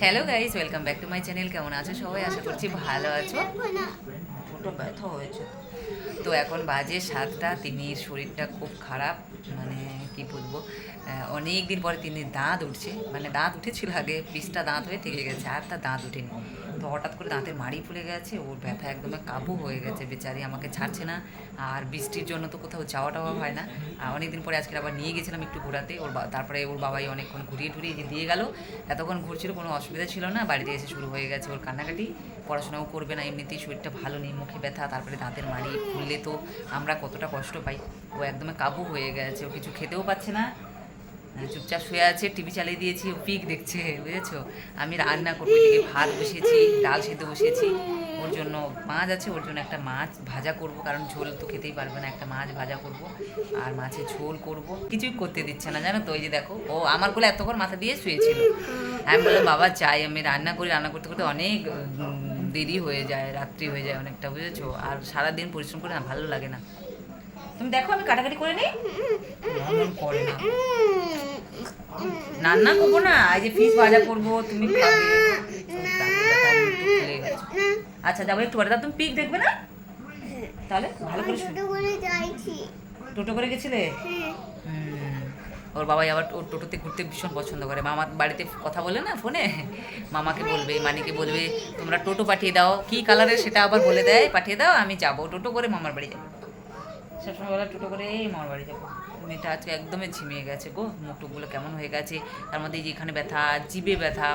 Hello guys, welcome back to my channel. কেমন আছো সবাই? আশা করছি ভালো আছো। ওটা ব্যথা হয়েছে। তো এখন বাজে 7টা। তিন্নির শরীরটা খুব খারাপ, মানে কি বলবো, অনেক দিন পরে তিন্নির দাঁত উঠছে। মানে দাঁত উঠেছিল আগে, 20টা দাঁত হয়ে থেকে গেছে, আর তার দাঁত উঠেনি। তো হঠাৎ করে দাঁতের মাড়ি ফুলে গেছে, ওর ব্যথা একদমই কাবু হয়ে গেছে, বেচারি আমাকে ছাড়ছে না। আর বৃষ্টির জন্য তো কোথাও যাওয়া টাওয়া হয় না। অনেক দিন পরে আজকে আবার নিয়ে গেছিলাম একটু ঘোরাতে। তারপরে ওর বাবাই অনেকক্ষণ ঘুরিয়ে টুরিয়ে যে দিয়ে গেল। এতক্ষণ ঘুরছিল, কোনো অসুবিধা ছিল না। বাড়িতে এসে শুরু হয়ে গেছে ওর কান্নাকাটি। পড়াশোনাও করবে না, এমনিতেই শরীরটা ভালো নেই, মুখে ব্যথা, তারপরে দাঁতের মাড়ি ফুললে তো আমরা কতটা কষ্ট পাই। ও একদমই কাবু হয়ে গেছে, ও কিছু খেতেও পাচ্ছে না, চুপচাপ শুয়ে আছে। টিভি চালিয়ে দিয়েছি, ও পিক দেখছে, বুঝেছো। আমি রান্না করবো, এদিকে ভাত বসিয়েছি, ডাল সেদ্ধ বসিয়েছি। ওর জন্য মাছ আছে, ওর জন্য একটা মাছ ভাজা করব, কারণ ঝোল তো খেতেই পারবে না, একটা মাছ ভাজা করব। আর মাছের ঝোল করব, কিছুই করতে দিচ্ছে না জানো তো। ওই যে দেখো, ও আমার কোলে এতক্ষণ মাথা দিয়ে শুয়েছিল। আমি বললাম বাবা চাই, আমি রান্না করি, রান্না করতে করতে অনেক দেরি হয়ে যায়, রাত্রি হয়ে যায় অনেকটা, বুঝেছো। আর সারাদিন পরিশ্রম করে না, ভালো লাগে না। তুমি দেখো আমি কাটাকাটি করে নিই, করে না, রান্না করবো না, এই যে ফিশ ভাজা করবো, তুমি খাবে। আচ্ছা যাবো একটু পরে, তা তুমি পিক দেখবে না? তাহলে ভালো করে টোটো করে গেছিলে? ওর বাবাই আবার ওর টোটোতে ঘুরতে ভীষণ পছন্দ করে। মামা বাড়িতে কথা বলে না ফোনে, মামাকে বলবে, মানিকে বলবে তোমরা টোটো পাঠিয়ে দাও, কি কালারের সেটা আবার বলে দেয়, পাঠিয়ে দাও, আমি যাবো টোটো করে মামার বাড়ি যাবো। সবসময় বলে টোটো করে এই মামার বাড়ি যাবো। মেয়েটা আজকে একদমই ঝিমিয়ে গেছে গো, মুখটুকগুলো কেমন হয়ে গেছে। তার মধ্যে এই যে এখানে ব্যথা, জিভে ব্যথা,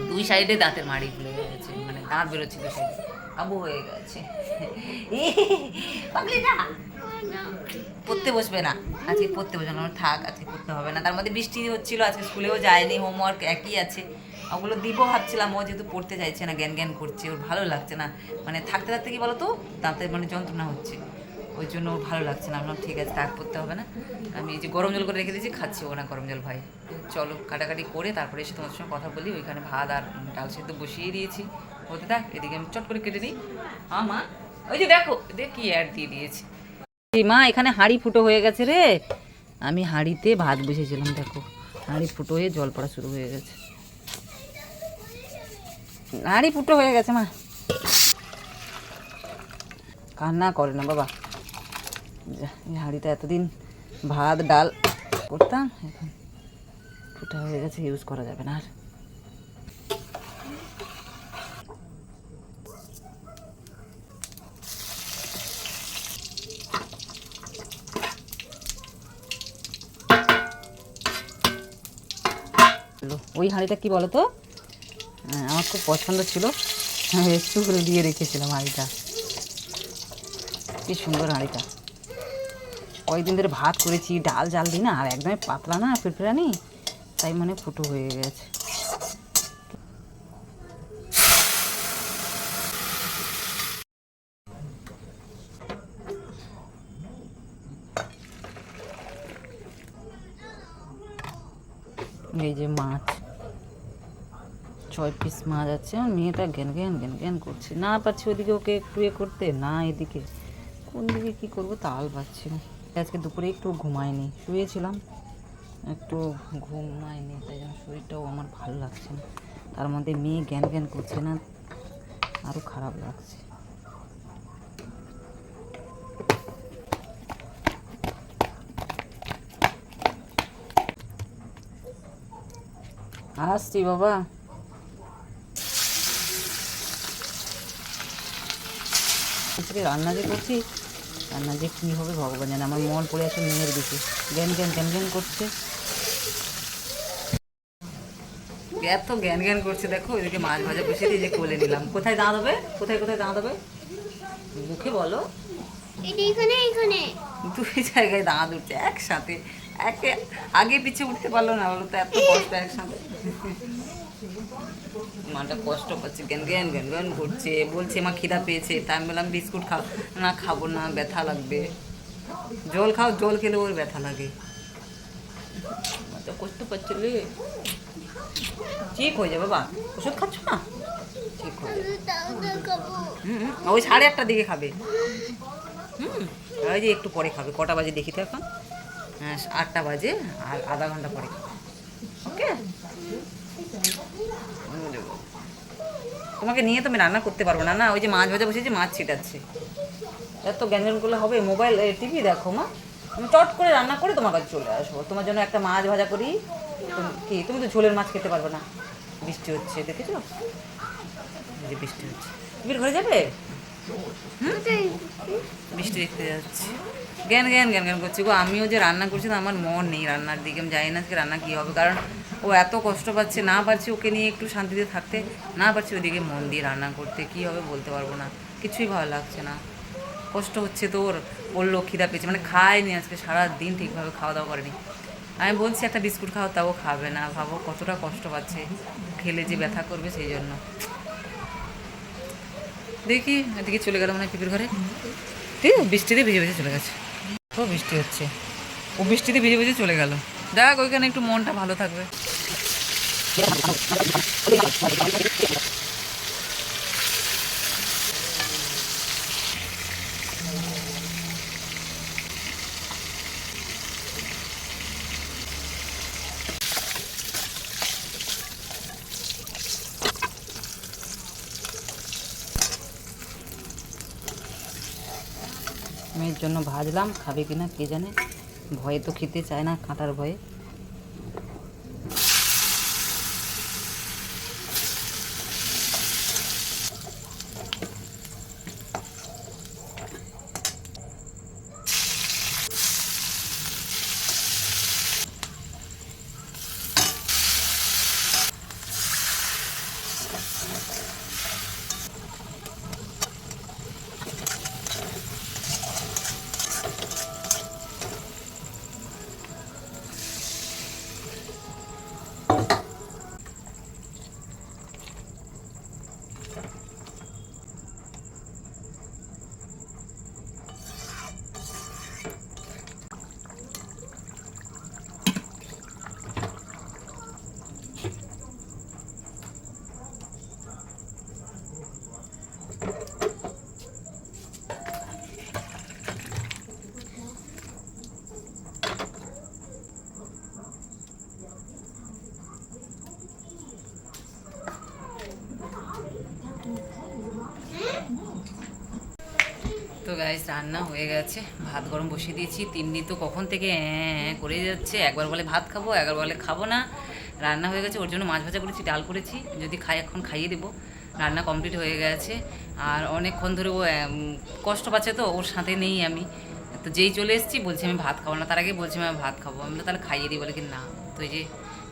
দুই সাইডে দাঁতের মাড়ি ফুলে গেছে, মানে দাঁত বেরোচ্ছে দুই সাইডে, আবু হয়ে গেছে। পাগলিটা পড়তে বসবে না, আজকে পড়তে বসবে না, থাক আজকে পড়তে হবে না। তার মধ্যে বৃষ্টি হচ্ছিল, আজকে স্কুলেও যায়নি, হোমওয়ার্ক একই আছে। ওগুলো দিব ভাবছিলাম, ও যেহেতু পড়তে চাইছে না, জ্ঞান জ্ঞান করছে, ওর ভালো লাগছে না। মানে থাকতে থাকতে কি বলো তো, দাঁতের মানে যন্ত্রণা হচ্ছে, ওই জন্য ওর ভালো লাগছে না। আমরা ঠিক আছে থাক, পড়তে হবে না। আমি এই যে গরম জল করে রেখে দিয়েছি, খাচ্ছি ও না গরম জল ভাই। চলো কাটাকাটি করে তারপরে এসে তোমার সঙ্গে কথা বলি। ওইখানে ভাত আর ডাল সেদ্ধ বসিয়ে দিয়েছি, হতে থাক। এদিকে আমি চট করে কেটে নিই। মা, ওই যে দেখো দেখ কি অ্যাড দিয়ে দিয়েছি। মা এখানে হাঁড়ি ফুটো হয়ে গেছে রে, আমি হাঁড়িতে ভাত বসেছিলাম, দেখো হাঁড়ি ফুটো হয়ে জল পড়া শুরু হয়ে গেছে। হাঁড়ি ফুটো হয়ে গেছে মা, কান্না করে না বাবা। এই হাঁড়িটা এতদিন ভাত ডাল করতাম, এখন ফুটা হয়ে গেছে, ইউজ করা যাবে না আর। ওই হাঁড়িটা কি বলো তো, আমার খুব পছন্দ ছিল, একটু করে দিয়ে রেখেছিলাম হাঁড়িটা। কি সুন্দর হাঁড়িটা, কয়েকদিন ধরে ভাত করেছি, ডাল জাল দিই না, আর একদমই পাতলা না, ফিরফিরানি, তাই মানে ফুটো হয়ে গেছে। এই যে মাছ, 6 পিস মাছ আছে। আমার মেয়েটা জ্ঞান জ্ঞান জ্ঞান জ্ঞান করছে, না পাচ্ছি ওদিকে ওকে একটু এ করতে, না এদিকে, কোন দিকে কী করবো তাল পাচ্ছি না। আজকে দুপুরে একটু ঘুমাইনি, শুয়েছিলাম, একটু ঘুমাইনি, তাই জন্য শরীরটাও আমার ভালো লাগছে না। তার মধ্যে মেয়ে জ্ঞান জ্ঞান করছে না, আরও খারাপ লাগছে। আসছি বাবা। আজকে রান্না যে করছি, রান্না যে কী হবে ভগবান জানে। আমার মন পড়ে আছে মেয়ের দিকে, জ্ঞান জ্ঞান জ্ঞান জ্ঞান করছে, এত জ্ঞান জ্ঞান করছে। দেখো ওইদিকে মাছ ভাজা বসে দিয়ে যে কোলে নিলাম। কোথায় দাঁত হবে, কোথায় কোথায় দাঁত হবে মুখে বলো? দুই জায়গায় দাঁত উঠছে একসাথে, একে আগে পিছে উঠতে পারলো না, বলো তো, এত কষ্ট একসাথে। মাটা কষ্ট পাচ্ছে, জ্ঞান জ্ঞান জ্ঞান জ্ঞান করছে, বলছে মা খিদা পেয়েছে। তা আমি বললাম বিস্কুট খাও, না খাবো না, ব্যথা লাগবে। জল খাও, জল খেলে ওর ব্যথা লাগে। মাটা কষ্ট পাচ্ছে রে, ঠিক হয়ে যাবে বাবা, ওষুধ খাচ্ছ না, ঠিক হয়ে যাবে। ওই 8:30টার দিকে খাবে। ওই যে একটু পরে খাবে, কটা বাজে দেখি তো এখন, 8টা বাজে, আর আধা ঘন্টা পরে খাবে, ওকে। তোমাকে নিয়ে তো আমি রান্না করতে পারবো না। না ওই যে মাছ ভাজা বসেছি, মাছ ছিটাচ্ছে, এত জ্ঞান করলে হবে? মোবাইল টিভি দেখো মা, আমি চট করে রান্না করে তোমার কাছে চলে আসবো, তোমার জন্য একটা মাছ ভাজা করি। কি তুমি তো ঝোলের মাছ খেতে পারবে না। বৃষ্টি হচ্ছে দেখেছো, এই যে বৃষ্টি হচ্ছে। তুমি ঘরে যাবে? বৃষ্টি দেখতে যাচ্ছি। জ্ঞান জ্ঞান জ্ঞান জ্ঞান করছি গো। আমিও যে রান্না করছি তো আমার মন নেই রান্নার দিকে, আমি জানি না আজকে রান্না কী হবে, কারণ ও এত কষ্ট পাচ্ছে, না পারছি ওকে নিয়ে একটু শান্তিতে থাকতে, না পারছি ওদিকে মন দিয়ে রান্না করতে। কী হবে বলতে পারবো না, কিছুই ভালো লাগছে না, কষ্ট হচ্ছে। তোর বললো খিদা পেয়েছে, মানে খায়নি আজকে সারা দিন, ঠিকভাবে খাওয়া দাওয়া করেনি। আমি বলছি একটা বিস্কুট খাও, তাও খাবে না। ভাবো কতটা কষ্ট পাচ্ছে, খেলে যে ব্যথা করবে সেই জন্য। দেখি এদিকে চলে গেল মনে হয় পিপির ঘরে, ঠিক আছে, বৃষ্টিতে ভিজে ভিজে চলে গেছে। ও বৃষ্টি হচ্ছে, ও বৃষ্টিতে ভিজে ভিজে চলে গেল। দেখ ওইখানে একটু মনটা ভালো থাকবে। মেয়ের জন্য ভাজলাম, খাবে কিনা কে জানে, ভয়ে তো খেতে চায় না, কাঁটার ভয়ে। তো গাইস রান্না হয়ে গেছে, ভাত গরম বসিয়ে দিয়েছি। তিন্নি তো কখন থেকে করে যাচ্ছে, একবার বলে ভাত খাবো, একবার বলে খাবো না। রান্না হয়ে গেছে, ওর জন্য মাছ ভাজা করেছি, ডাল করেছি, যদি খাই এখন খাইয়ে দেবো। রান্না কমপ্লিট হয়ে গেছে। আর অনেকক্ষণ ধরে ও কষ্ট পাচ্ছে, তো ওর সাথে নেই আমি। তো যেই চলে এসেছি বলছি আমি ভাত খাবো না, তার আগে বলছি আমি ভাত খাবো। আমি তাহলে খাইয়ে দিই, বলে কি না। তো এই যে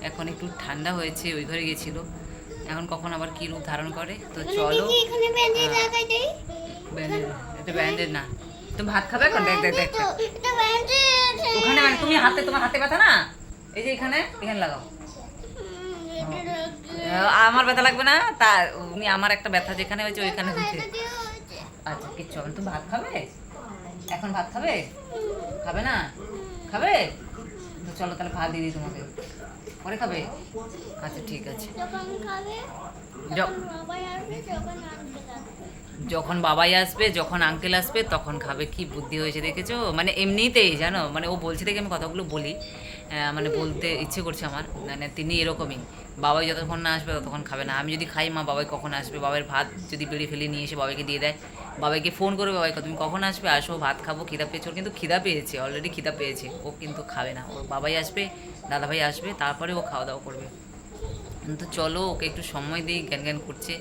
এখন একটু ঠান্ডা হয়েছে, ওই ঘরে গেছিলো, এখন কখন আবার কী রূপ ধারণ করে। তো চলো, এটা ব্যান্ডেড না। তুমি ভাত খাবে এখন? দেখ দেখ দেখ ওখানে, মানে তুমি হাতে, তোমার হাতে ব্যথা না, এই যে এখানে এখানে লাগাও। আমার ব্যথা লাগবে না, তা উনি আমার একটা ব্যথা যেখানে হয়েছে ওইখানে হয়েছে। আচ্ছা কিচ্ছু হবে না। তুমি ভাত খাবে এখন? ভাত খাবে? খাবে না? খাবে তো চলো তাহলে ভাত দিয়ে দিই তোমাকে, পরে খাবে? আচ্ছা ঠিক আছে। যখন বাবাই আসবে, যখন আঙ্কেল আসবে তখন খাবে। কি বুদ্ধি হয়েছে দেখেছো, মানে এমনিতেই জানো, মানে ও বলছে দেখে আমি কথাগুলো বলি, মানে বলতে ইচ্ছে করছে আমার। মানে তিনি এরকমই, বাবাই যতক্ষণ না আসবে ততক্ষণ খাবে না। আমি যদি খাই, মা বাবাই কখন আসবে, বাবার ভাত যদি বেড়ে ফেলে নিয়ে এসে বাবাইকে দিয়ে দেয়, বাবাইকে ফোন করবে, বাবাইকে তুমি কখন আসবে, আসো ভাত খাবো, খিদা পেয়েছে। ওর কিন্তু খিদা পেয়েছে, অলরেডি খিদা পেয়েছে, ও কিন্তু খাবে না। ওর বাবাই আসবে, দাদাভাই আসবে, তারপরে ও খাওয়া দাওয়া করবে। তো চলো ওকে একটু সময় দিই, জ্ঞান জ্ঞান করছে।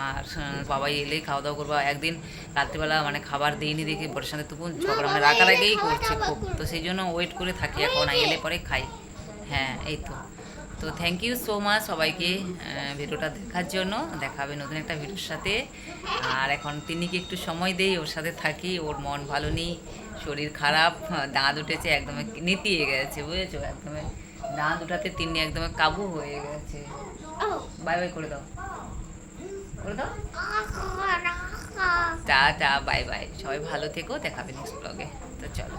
আর বাবাই এলেই খাওয়া দাওয়া করবো। একদিন রাত্রিবেলা মানে খাবার দিইনি দেখে বরের সাথে তবু ঝগড়া, মানে রাগারাগিই করছে খুব। তো সেই জন্য ওয়েট করে থাকি, এখন এলে পরে খাই। হ্যাঁ এই তো। তো থ্যাংক ইউ সো মাচ সবাইকে ভিডিওটা দেখার জন্য। দেখা হবে নতুন একটা ভিডিওর সাথে। আর এখন তিন্নিকে একটু সময় দেই, ওর সাথে থাকি। ওর মন ভালো নেই, শরীর খারাপ, দাঁত উঠেছে, একদম নেতিয়ে গেছে, বুঝেছো, একদম দাঁত উঠাতে তিন্নি একদম কাবু হয়ে গেছে। বাই বাই করে দাও, করে দাও, টা টা, বাই বাই। সবাই ভালো থেকো, দেখাবে নেক্সট ব্লগে। তো চলো।